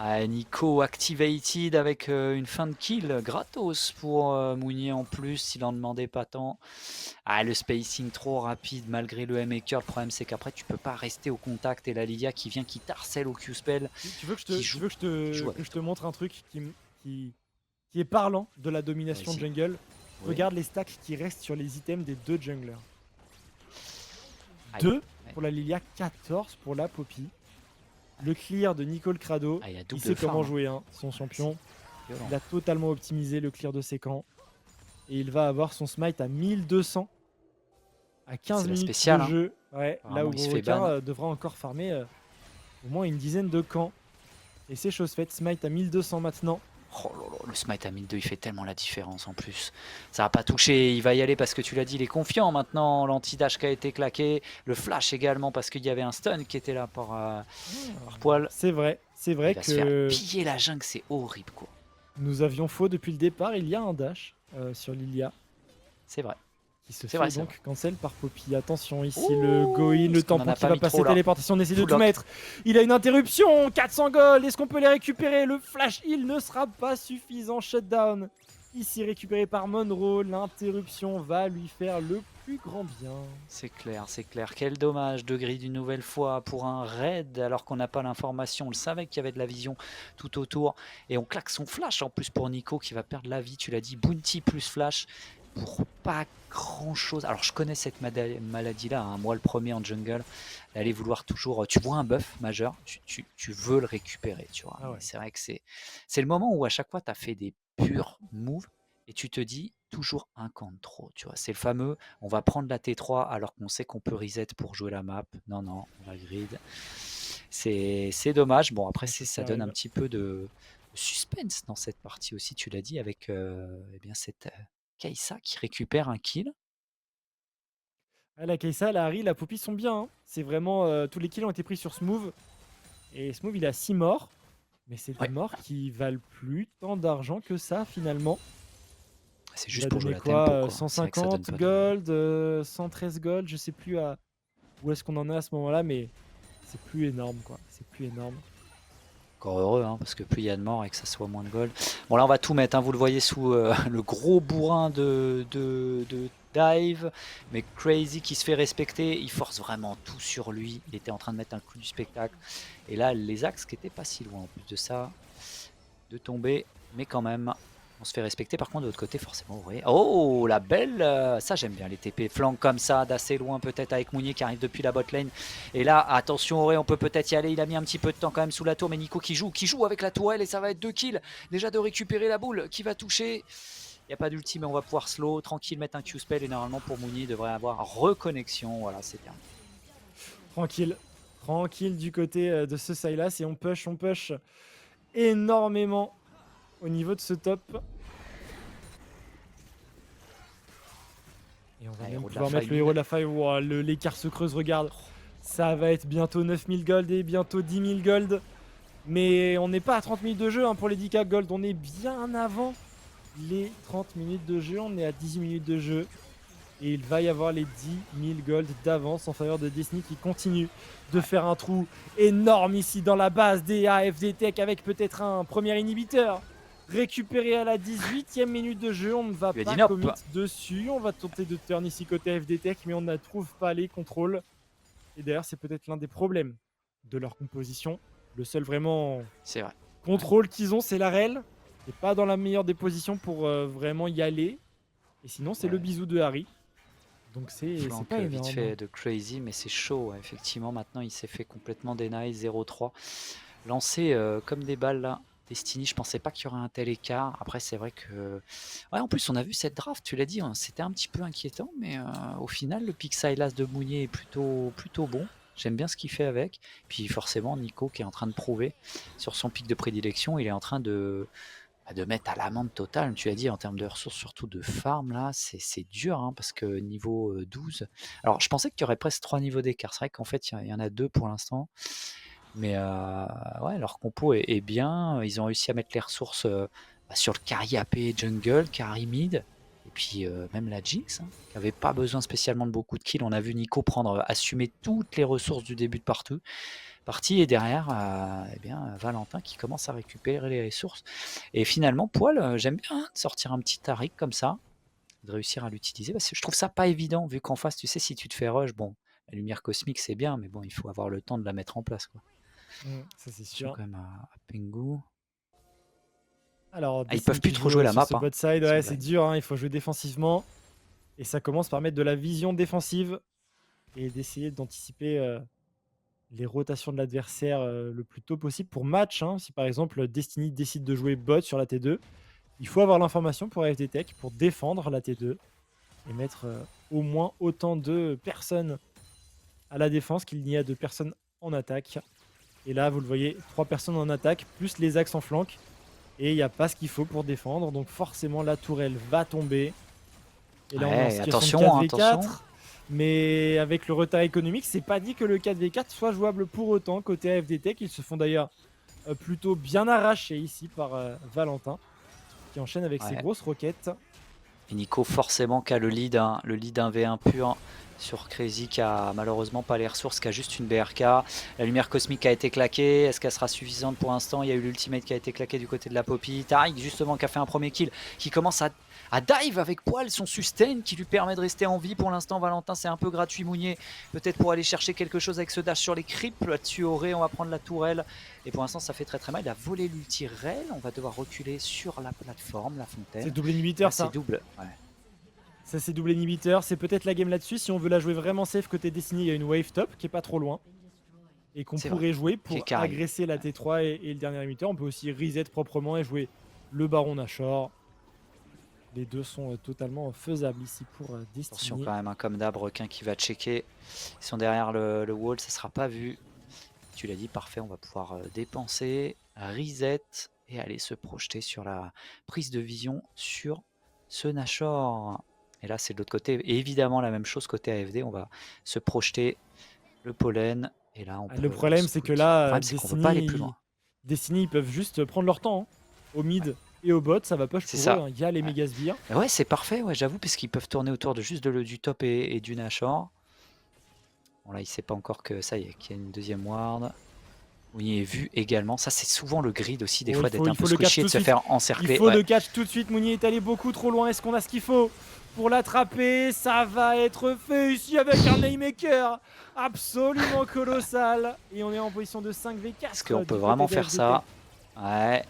Ah, Nico activated avec une fin de kill gratos pour Mounier en plus, il en demandait pas tant. Ah, le spacing trop rapide malgré le M-Maker. Le problème c'est qu'après tu peux pas rester au contact et la Lilia qui vient qui t'harcèle au Q-Spell. Tu veux que qui je joue- que je te montre un truc qui est parlant de la domination Vas-y. jungle? Oui. Regarde les stacks qui restent sur les items des deux junglers. Aïe. 2 Ouais. pour la Lilia, 14 pour la Poppy. Le clear de Nicole Crado, Ah, il y a il double sait farm, comment hein. jouer, hein, son champion. Violent. Il a totalement optimisé le clear de ses camps. Et il va avoir son smite à 1200 à 15 C'est la minutes spéciale, de hein. jeu. Ouais, là Apparemment, où il se fait Requin ban. devra encore farmer au moins une dizaine de camps. Et c'est chose faite, smite à 1200 maintenant. Oh là là, le smite à 1002 il fait tellement la différence en plus. Ça va pas toucher, il va y aller parce que tu l'as dit, il est confiant maintenant. L'anti-dash qui a été claqué, le flash également parce qu'il y avait un stun qui était là par poil. C'est vrai Il va se faire que piller la jungle, c'est horrible quoi. nous avions faux depuis le départ. Il y a un dash sur Lilia C'est vrai. qui se C'est fait vrai, c'est donc cancel par Poppy. Attention ici, Ouh, le go-in, le parce qu'on en tampon a qui pas va mis passer, trop, là. téléportation, on essaie de Full tout lock. mettre. Il a une interruption, 400 gold, est-ce qu'on peut les récupérer? Le flash heal ne sera pas suffisant, shutdown. Ici récupéré par Monroe, l'interruption va lui faire le plus grand bien. C'est clair, c'est clair. Quel dommage de grid une nouvelle fois pour un raid alors qu'on n'a pas l'information. On le savait qu'il y avait de la vision tout autour. Et on claque son flash en plus pour Nico qui va perdre la vie. Tu l'as dit, Bounty plus flash pour pas grand chose. Alors je connais cette maladie là, hein. Moi le premier en jungle, d'aller vouloir toujours, tu vois un buff majeur, tu veux le récupérer, tu vois. Ah ouais. C'est vrai que c'est le moment où à chaque fois tu as fait des purs moves et tu te dis toujours un camp de trop, tu vois. C'est le fameux, on va prendre la T3 alors qu'on sait qu'on peut reset pour jouer la map. Non, non, on va grid. C'est dommage. Bon, après, ça donne un petit peu de suspense dans cette partie aussi, tu l'as dit, avec eh bien, cette Kai'Sa qui récupère un kill. Ah, la Kai'Sa, la Harry, la Poppy sont bien. Hein. C'est vraiment, tous les kills ont été pris sur Smooth. Et Smooth, il a 6 morts. Mais c'est des Ouais. morts qui valent plus tant d'argent que ça, finalement. C'est Il juste a pour jouer donné la quoi, tempo, quoi. C'est vrai que ça donne 150 pas gold, 113 gold, je sais plus où est-ce qu'on en est à ce moment-là, mais c'est plus énorme, quoi. C'est plus énorme. Encore heureux, hein, parce que plus il y a de morts et que ça soit moins de gold. Bon, là, on va tout mettre, hein, vous le voyez sous le gros bourrin de dive. Mais Crazy qui se fait respecter, il force vraiment tout sur lui. Il était en train de mettre un coup du spectacle. Et là, les axes qui n'étaient pas si loin en plus de ça, de tomber. Mais quand même, on se fait respecter. Par contre, de l'autre côté, forcément, oui. Oh, la belle ça, j'aime bien les TP flanc comme ça, d'assez loin peut-être avec Mounier qui arrive depuis la bot lane. Et là, attention, Auré, on peut peut-être y aller. Il a mis un petit peu de temps quand même sous la tour. Mais Nico qui joue avec la tourelle et ça va être 2 kills. Déjà de récupérer la boule qui va toucher. Il n'y a pas d'ulti, mais on va pouvoir slow, tranquille, mettre un Q-spell. Et normalement, pour Mounier, il devrait avoir reconnexion. Voilà, c'est terminé. Tranquille. Tranquille du côté de ce Sylas. Et on push énormément au niveau de ce top. Et on va Ah, même héros de la pouvoir mettre faille, le héros de la faille. Wow, l'écart se creuse, regarde. Ça va être bientôt 9000 gold et bientôt 10 000 gold. Mais on n'est pas à 30 minutes de jeu pour les 10k gold. On est bien avant les 30 minutes de jeu. On est à 18 minutes de jeu. Et il va y avoir les 10 000 gold d'avance en faveur de Destiny qui continue de faire un trou énorme ici dans la base des AFD Tech avec peut-être un premier inhibiteur. Récupéré à la 18e minute de jeu, on ne va Il a pas dit nope. commit dessus. On va tenter de turn ici côté AFD Tech, mais on ne trouve pas les contrôles. Et d'ailleurs, c'est peut-être l'un des problèmes de leur composition. Le seul vraiment C'est vrai. contrôle qu'ils ont, c'est l'Arel. Et pas dans la meilleure des positions pour vraiment y aller. Et sinon, c'est le bisou de Harry. Donc c'est Flank pas vite énorme. fait de Crazy, mais c'est chaud. Effectivement, maintenant, il s'est fait complètement deny 0-3. Lancé comme des balles là. Destiny, je pensais pas qu'il y aurait un tel écart. Après, c'est vrai que. Ouais, en plus, on a vu cette draft, tu l'as dit, hein, c'était un petit peu inquiétant, mais au final, le pick Sylas de Mounier est plutôt bon. J'aime bien ce qu'il fait avec. Puis forcément, Nico qui est en train de prouver sur son pic de prédilection, il est en train de mettre à l'amende totale. Tu as dit en termes de ressources, surtout de farm, là, c'est dur, hein, parce que niveau 12. Alors, je pensais qu'il y aurait presque 3 niveaux d'écart. C'est vrai qu'en fait, il y en a 2 pour l'instant. Mais ouais, leur compo est bien. Ils ont réussi à mettre les ressources sur le carry AP jungle, carry mid, et puis même la Jinx, hein, qui n'avait pas besoin spécialement de beaucoup de kills. On a vu Nico assumer toutes les ressources du début de partie, et derrière, eh bien, Valentin qui commence à récupérer les ressources. Et finalement, Poil, j'aime bien de sortir un petit Taric comme ça, de réussir à l'utiliser, parce que je trouve ça pas évident, vu qu'en face, tu sais, si tu te fais rush, bon, la lumière cosmique c'est bien, mais bon, il faut avoir le temps de la mettre en place, quoi. Ça c'est Attention sûr. quand même à Pengu. Alors, Ils peuvent plus qui trop joue jouer la sur map. ce bot side, ouais, c'est Hein. dur, hein, il faut jouer défensivement. Et ça commence par mettre de la vision défensive et d'essayer d'anticiper les rotations de l'adversaire le plus tôt possible pour match. Hein. Si par exemple Destiny décide de jouer bot sur la T2, il faut avoir l'information pour AFD Tech pour défendre la T2 et mettre au moins autant de personnes à la défense qu'il n'y a de personnes en attaque. Et là, vous le voyez, 3 personnes en attaque, plus les axes en flanc. Et il n'y a pas ce qu'il faut pour défendre. Donc forcément, la tourelle va tomber. Et là, on est en Ouais, situation de attention, 4v4. attention. Mais avec le retard économique, c'est pas dit que le 4v4 soit jouable pour autant. Côté AFD Tech, ils se font d'ailleurs plutôt bien arracher ici par Valentin, qui enchaîne avec ses Ouais. grosses roquettes. Et Nico forcément qui a le lead 1v1 pur sur Crazy, qui a malheureusement pas les ressources, qui a juste une BRK. La lumière cosmique a été claquée, est-ce qu'elle sera suffisante pour l'instant? Il y a eu l'ultimate qui a été claqué du côté de la Poppy. Taric justement qui a fait un premier kill, qui commence à dive avec Poil, son sustain qui lui permet de rester en vie. Pour l'instant, Valentin, c'est un peu gratuit. Mounier peut-être pour aller chercher quelque chose avec ce dash sur les creeps. Là-dessus, Auré, on va prendre la tourelle. Et pour l'instant, ça fait très très mal. Il a volé l'ulti Rel. On va devoir reculer sur la plateforme, la fontaine. C'est double inhibiteur, Là, ça. c'est double, ouais. Ça, c'est double inhibiteur. C'est peut-être la game là-dessus. Si on veut la jouer vraiment safe côté Destiny, il y a une wave top qui est pas trop loin. Et qu'on pourrait jouer pour agresser la T3 et le dernier inhibiteur. On peut aussi reset proprement et jouer le Baron Nashor. Les deux sont totalement faisables ici pour Destiny. Attention quand même, comme d'hab, requin qui va checker. Ils sont derrière le wall, ça sera pas vu. Tu l'as dit, parfait, on va pouvoir dépenser, reset et aller se projeter sur la prise de vision sur ce Nashor. Et là, c'est de l'autre côté. Et évidemment, la même chose côté AFD, on va se projeter le pollen. Et là, on peut le problème, c'est que là, Destiny, on peut pas aller plus loin. Destiny, ils peuvent juste prendre leur temps. Hein. Au mid et au bot, ça va push pour eux. Hein. Il y a les méga sbires. Ouais, c'est parfait, ouais, j'avoue, parce qu'ils peuvent tourner autour de juste du top et du Nashor. Bon, là, il sait pas encore que ça y est, qu'il y a une deuxième ward. Oui, est vu également. Ça, c'est souvent le grid aussi, des fois, d'être un peu squishy et de se faire encercler. Il faut le catch tout de suite. Mounier est allé beaucoup trop loin. Est-ce qu'on a ce qu'il faut pour l'attraper? Ça va être fait ici avec un Naymaker absolument colossal. Et on est en position de 5v4. Est-ce qu'on peut vraiment faire ça? Ouais.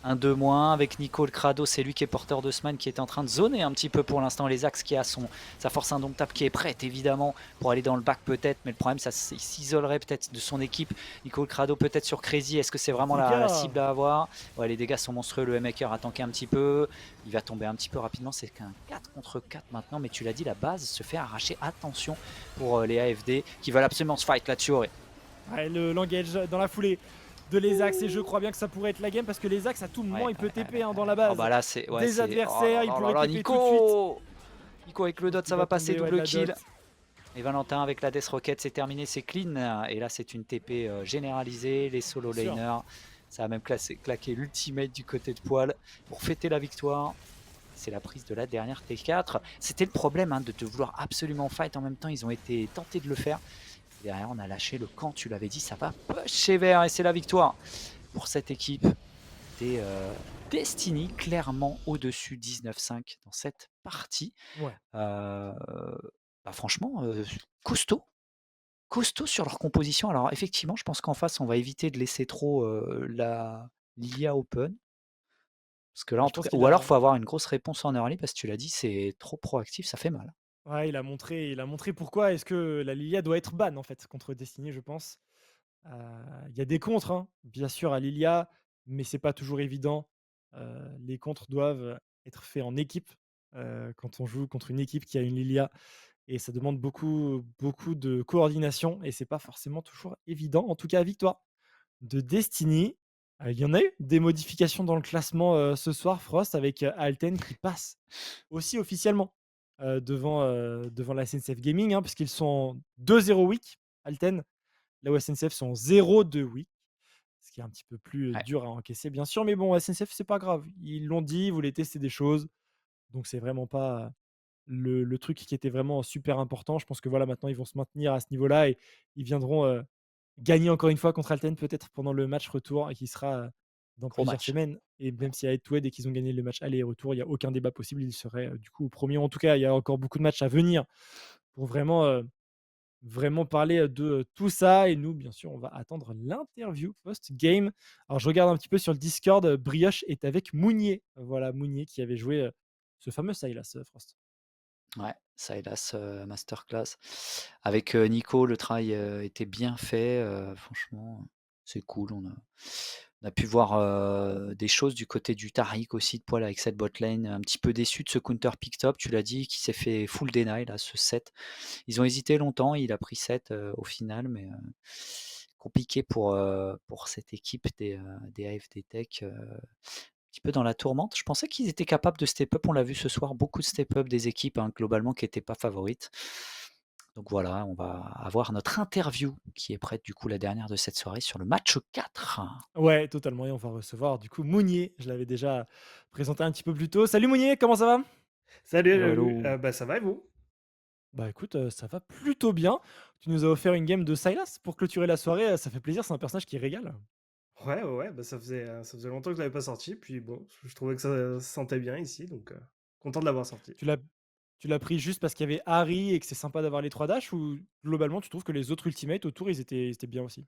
Un 2 moins avec Nico le crado, c'est lui qui est porteur de semaine, qui est en train de zoner un petit peu pour l'instant les axes, qui a sa force indomptable qui est prête évidemment pour aller dans le bac peut-être, mais le problème ça il s'isolerait peut-être de son équipe. Nico le crado peut-être sur Crazy, est-ce que c'est vraiment la Dégâts! cible à avoir? Ouais, les dégâts sont monstrueux, le M-Maker a tanké un petit peu, il va tomber un petit peu rapidement, c'est qu'un 4 contre 4 maintenant, mais tu l'as dit, la base se fait arracher, attention pour les AFD qui veulent absolument se fight là-dessus. Ouais, l'engage dans la foulée de l'Esax et je crois bien que ça pourrait être la game parce que l'Esax à tout moment Ouais, il ouais, peut ouais, TP ouais, hein, dans ouais. la Oh bah base là c'est ouais des c'est oh adversaires, il là là pourrait là TP tout de suite. Nico! Nico avec le Donc dot, il ça va va passer tomber ouais, de double la dot. kill. Et Valentin avec la Death Rocket, c'est terminé, c'est clean. Et là c'est une TP généralisée, les solo Bien sûr. laners. Ça a même claqué l'ultimate du côté de Poil pour fêter la victoire. C'est la prise de la dernière T4. C'était le problème hein, de vouloir absolument fight en même temps. Ils ont été tentés de le faire. Derrière, on a lâché le camp, tu l'avais dit, ça va pusher vert et c'est la victoire pour cette équipe des Destiny, clairement au-dessus 19-5 dans cette partie. Ouais. Bah, franchement, costaud. Costaud sur leur composition. Alors effectivement, je pense qu'en face, on va éviter de laisser trop l'IA open. Parce que là, Bah, en je tout pense cas, qu'il ou alors a faut avoir une grosse réponse en early parce que tu l'as dit, c'est trop proactif, ça fait mal. ouais, il a montré pourquoi est-ce que la Lilia doit être ban en fait contre Destiny, je pense. Heu, il y a des contres, hein, bien sûr à Lilia, mais c'est pas toujours évident. Les contres doivent être faits en équipe, quand on joue contre une équipe qui a une Lilia et ça demande beaucoup de coordination et c'est pas forcément toujours évident. En tout cas, victoire de Destiny. Il y en a eu des modifications dans le classement, ce soir, Frost, avec, Alten qui passe aussi officiellement, devant la SNCF Gaming, hein, puisqu'ils sont 2-0 weak, Alten. Là où SNCF sont 0-2 weak, ce qui est un petit peu plus, Ouais, dur à encaisser, bien sûr, mais bon, SNCF, c'est pas grave. Ils l'ont dit, ils voulaient tester des choses, donc c'est vraiment pas, le truc qui était vraiment super important. Je pense que voilà, maintenant, ils vont se maintenir à ce niveau-là et ils viendront, gagner encore une fois contre Alten, peut-être pendant le match retour et qui sera, dans gros plusieurs match. semaines et même si à head-to-head et qu'ils ont gagné le match aller et retour, il y a aucun débat possible. Ils seraient, du coup, 1er. En tout cas, il y a encore beaucoup de matchs à venir pour vraiment parler, de, tout ça et nous, bien sûr, on va attendre l'interview post-game. Alors je regarde un petit peu sur le Discord, Brioche est avec Mounier. Voilà, Mounier qui avait joué, ce fameux Sylas, Frost. Ouais, Sylas masterclass. Avec Nico, le travail était bien fait. Franchement, c'est cool. On a pu voir des choses du côté du Tariq aussi, de Poil avec cette botlane. Un petit peu déçu de ce counter pick top, tu l'as dit, qui s'est fait full deny, là, ce set. Ils ont hésité longtemps, il a pris 7 au final, mais compliqué pour cette équipe des AFD Tech. Un petit peu dans la tourmente. Je pensais qu'ils étaient capables de step up. On l'a vu ce soir, beaucoup de step up des équipes hein, globalement qui n'étaient pas favorites. Donc voilà, on va avoir notre interview qui est prête, du coup, la dernière de cette soirée sur le match 4. Ouais, totalement et on va recevoir du coup Mounier. Je l'avais déjà présenté un petit peu plus tôt. Salut Mounier, comment ça va? Salut, Hello, salut. hello. Bah, ça va et vous? Bah écoute, ça va plutôt bien. Tu nous as offert une game de Sylas pour clôturer la soirée, ça fait plaisir, c'est un personnage qui régale. Ouais, ouais, ouais, bah, ça faisait longtemps que je l'avais pas sorti, puis bon, je trouvais que ça se sentait bien ici, donc content de l'avoir sorti. Tu l'as tu l'as pris juste parce qu'il y avait Harry et que c'est sympa d'avoir les 3 dash ou globalement tu trouves que les autres ultimates autour ils étaient bien aussi?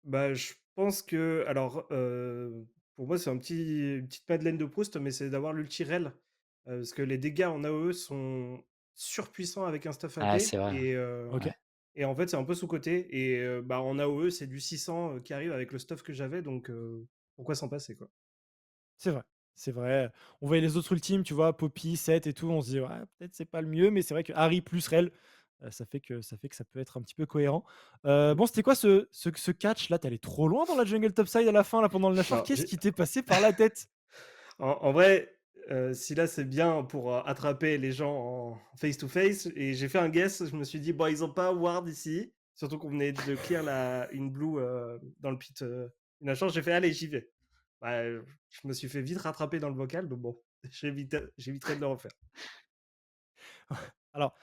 Bah, je pense que alors, pour moi, c'est une petite Madeleine de Proust, mais c'est d'avoir l'ulti rel, parce que les dégâts en AOE sont surpuissants avec un stuff Ah, AP c'est vrai. OK, Ouais. et en fait, c'est un peu sous-coté et bah, en AOE, c'est du 600, qui arrive avec le stuff que j'avais, donc pourquoi s'en passer, quoi? c'est vrai, c'est vrai. On voyait les autres ultimes, tu vois? Poppy, Sett et tout, on se dit: «Ouais, peut-être c'est pas le mieux», mais c'est vrai que Harry plus rel, ça fait que ça peut être un petit peu cohérent. Bon, c'était quoi ce catch là? Tu allé trop loin dans la jungle topside à la fin là pendant le Nashor? Alors, Qu'est-ce qui t'est passé par la tête? en vrai, Sylas, c'est bien pour, attraper les gens en face to face et j'ai fait un guess, je me suis dit: «Bon, ils ont pas ward ici», surtout qu'on venait de clear une blue, dans le pit, une chance, j'ai fait: «Allez, j'y vais». Bah, je me suis fait vite rattraper dans le bocal, donc bon, j'éviterai de le refaire. Alors,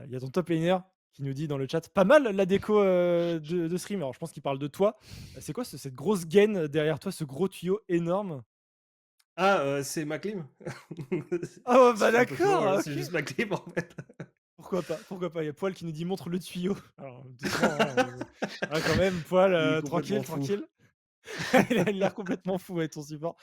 il y a ton top laner qui nous dit dans le chat: «Pas mal la déco, de stream». Alors je pense qu'il parle de toi. C'est quoi cette grosse gaine derrière toi, ce gros tuyau énorme? Ah, c'est ma clim. Ah Je bah suis un peu faux, d'accord, hein, c'est OK. juste ma clim, en fait. Pourquoi pas, pourquoi pas? Il y a Poil qui nous dit: «Montre le tuyau». Alors doucement, hein, quand même Poil, Il est tranquille, complètement fou. tranquille. Il a l'air complètement fou avec ton support.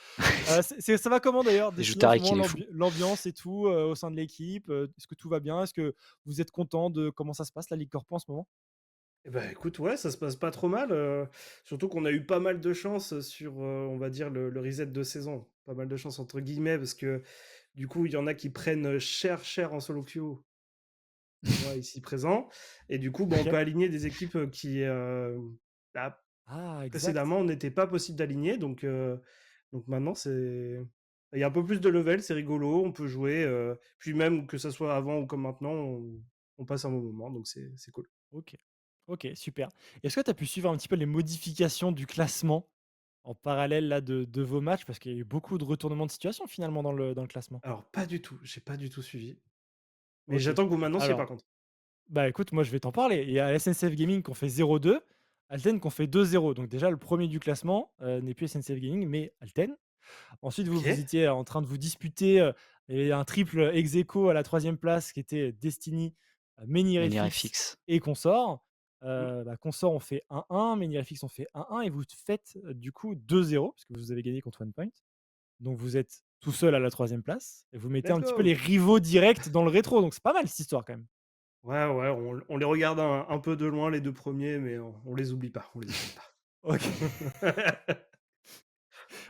Ça va comment d'ailleurs, Et Destiny, en ce Jutari moment, qu'il est fou. l'ambiance et tout, au sein de l'équipe? Est-ce que tout va bien? Est-ce que vous êtes content de comment ça se passe, la Ligue Corpo en ce moment? Eh bah, écoute, ouais, ça se passe pas trop mal, surtout qu'on a eu pas mal de chance, sur, on va dire le reset de saison. Pas mal de chance entre guillemets parce que, du coup, il y en a qui prennent, cher, cher en solo queue, moi ici présent et du coup, bah, on OK. peut aligner des équipes, bah, Ah exact. précédemment n'était pas possible d'aligner donc maintenant il y a un peu plus de level, c'est rigolo, on peut jouer, puis même que ça soit avant ou comme maintenant, on passe un bon moment donc c'est cool. OK. OK, super. Est-ce que tu as pu suivre un petit peu les modifications du classement en parallèle là de vos matchs? Parce qu'il y a eu beaucoup de retournements de situation finalement dans le classement. Alors pas du tout, j'ai pas du tout suivi. Mais OK. j'attends que vous m'annonciez par Alors, contre. bah, écoute, moi je vais t'en parler. Il y a SNCF Gaming qui ont fait 0-2, Alten qui ont fait 2-0. Donc déjà le premier du classement, n'est plus SNCF Gaming mais Alten. Ensuite vous OK, étiez en train de vous disputer, il y a un triple ex aequo à la troisième place qui était Destiny, Menhir Menhir-FX FX. et Consort. mmh, Consort ont fait 1-1, Menhir-FX ont fait 1-1 et vous faites, du coup 2-0 parce que vous avez gagné contre OnePoint. Donc vous êtes tout seul à la troisième place et vous mettez let's un petit peu les go! rivaux directs dans le rétro, donc c'est pas mal cette histoire quand même. Ouais, ouais, on les regarde un peu de loin les 2 premiers, mais on les oublie pas, on les oublie pas. OK,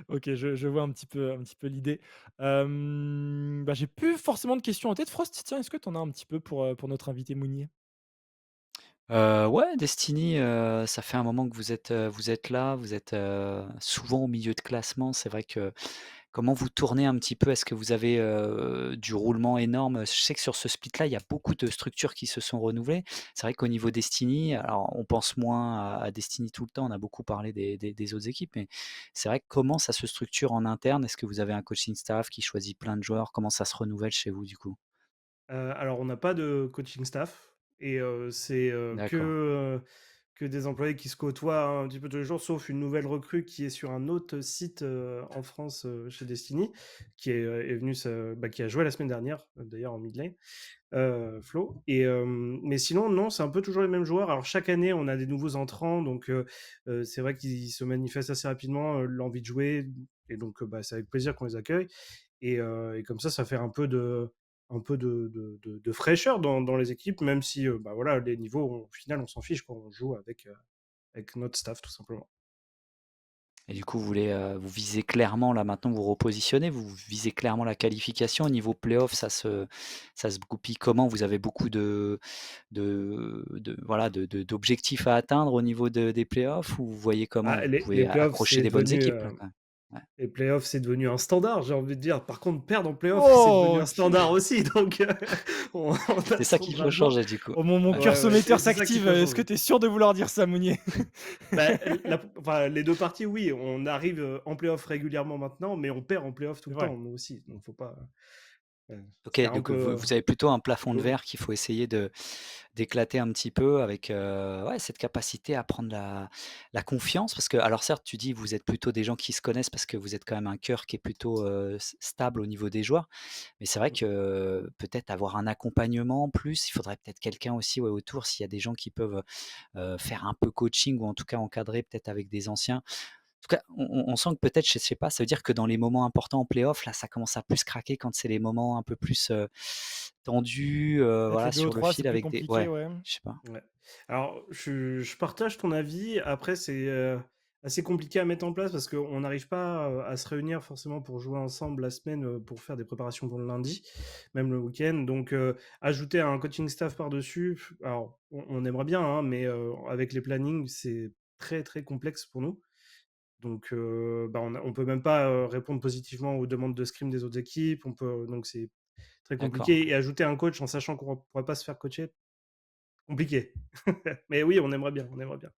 OK, je vois un petit peu l'idée. Bah, j'ai plus forcément de questions en tête. Frost, tiens, est-ce que tu en as un petit peu pour notre invité Mounier? Ouais, Destiny, ça fait un moment que vous êtes là, vous êtes, souvent au milieu de classement. C'est vrai que comment vous tournez un petit peu? Est-ce que vous avez, du roulement énorme? Je sais que sur ce split-là, il y a beaucoup de structures qui se sont renouvelées. C'est vrai qu'au niveau Destiny, alors on pense moins à Destiny tout le temps, on a beaucoup parlé des autres équipes, mais c'est vrai que comment ça se structure en interne? Est-ce que vous avez un coaching staff qui choisit plein de joueurs? Comment ça se renouvelle chez vous, du coup? Alors on n'a pas de coaching staff et c'est, D'accord. que des employés qui se côtoient un petit peu tous les jours, sauf une nouvelle recrue qui est sur un autre site, en France, chez Destiny, est venue qui a joué la semaine dernière, d'ailleurs en mid lane. Flo. Mais sinon, non, c'est un peu toujours les mêmes joueurs. Alors chaque année, on a des nouveaux entrants, donc c'est vrai qu'ils se manifestent assez rapidement l'envie de jouer, et donc c'est avec plaisir qu'on les accueille. Et comme ça fait un peu de fraîcheur dans les équipes, même si voilà, les niveaux, au final, on s'en fiche quand on joue avec notre staff, tout simplement. Et du coup, vous voulez, vous visez clairement là maintenant, vous repositionnez, vous visez clairement la qualification. Au niveau playoff, ça se goupille comment? Vous avez beaucoup voilà, d'objectifs à atteindre au niveau des playoffs ou vous voyez comment? Ah, Vous les pouvez playoffs, accrocher c'est des bonnes devenu, équipes là quand même? Ouais. les playoffs, c'est devenu un standard, j'ai envie de dire. Par contre, perdre en playoff, c'est devenu Oh! un OK. standard aussi. Donc, on C'est ça qu'il faut maintenant. changer du coup. Oh mon Ouais. cursor Ouais, meter c'est ça qu'il s'active, faut est-ce que changer. tu es sûr de vouloir dire ça, Mounier? Bah, enfin, les deux parties, oui, on arrive en playoff régulièrement maintenant, mais on perd en playoff tout C'est le vrai. temps, nous aussi. Donc, faut pas OK, faire un donc peu vous avez plutôt un plafond de égoïste. verre qu'il faut essayer d'éclater un petit peu avec, ouais, cette capacité à prendre la confiance. Parce que alors certes, tu dis, vous êtes plutôt des gens qui se connaissent parce que vous êtes quand même un cœur qui est plutôt, stable au niveau des joueurs. Mais c'est vrai que, peut-être avoir un accompagnement en plus, il faudrait peut-être quelqu'un aussi, ouais, autour, s'il y a des gens qui peuvent, faire un peu coaching ou en tout cas encadrer peut-être avec des anciens. En tout cas, on sent que peut-être, je sais pas, ça veut dire que dans les moments importants en playoff, là, ça commence à plus craquer quand c'est les moments un peu plus, tendus, Peut-être les voilà, 2 ou sur le 3, c'est fil plus avec des compliqué, ouais, ouais. je sais pas. Ouais. Alors, je partage ton avis. Après, c'est assez compliqué à mettre en place parce qu'on n'arrive pas à se réunir forcément pour jouer ensemble la semaine pour faire des préparations pour le lundi, même le week-end. Donc, ajouter un coaching staff par-dessus, alors, on aimerait bien, hein, mais avec les plannings, c'est très, très complexe pour nous. Donc, on peut même pas répondre positivement aux demandes de scrim des autres équipes. Donc, c'est très D'accord. compliqué. Et ajouter un coach en sachant qu'on ne pourrait pas se faire coacher, compliqué. Mais oui, on aimerait bien, on aimerait bien.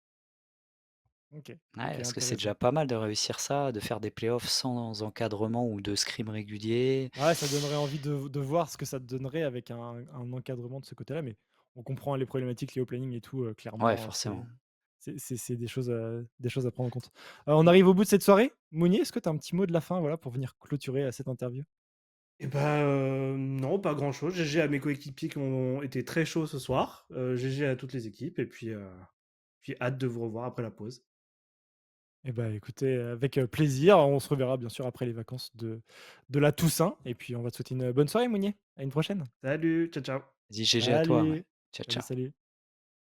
OK, Ouais, OK, parce que c'est intéressant. déjà pas mal de réussir ça, de faire des playoffs sans encadrement ou de scrim régulier. Ouais, ça donnerait envie de voir ce que ça te donnerait avec un encadrement de ce côté-là, mais on comprend les problématiques liées au planning et tout, Ouais, clairement, forcément. c'est des choses à prendre en compte. On arrive au bout de cette soirée. Mounier, est-ce que tu as un petit mot de la fin, voilà, pour venir clôturer, cette interview? Et bah, non, pas grand-chose. GG à mes coéquipiers qui ont été très chauds ce soir. GG à toutes les équipes et puis hâte de vous revoir après la pause. Eh ben, écoutez, avec, plaisir. On se reverra bien sûr après les vacances de la Toussaint et puis on va te souhaiter une bonne soirée Mounier. À une prochaine. Salut, ciao, ciao. Vas-y, GG à toi, ouais. Salut. Ciao, Salut, ciao. salut.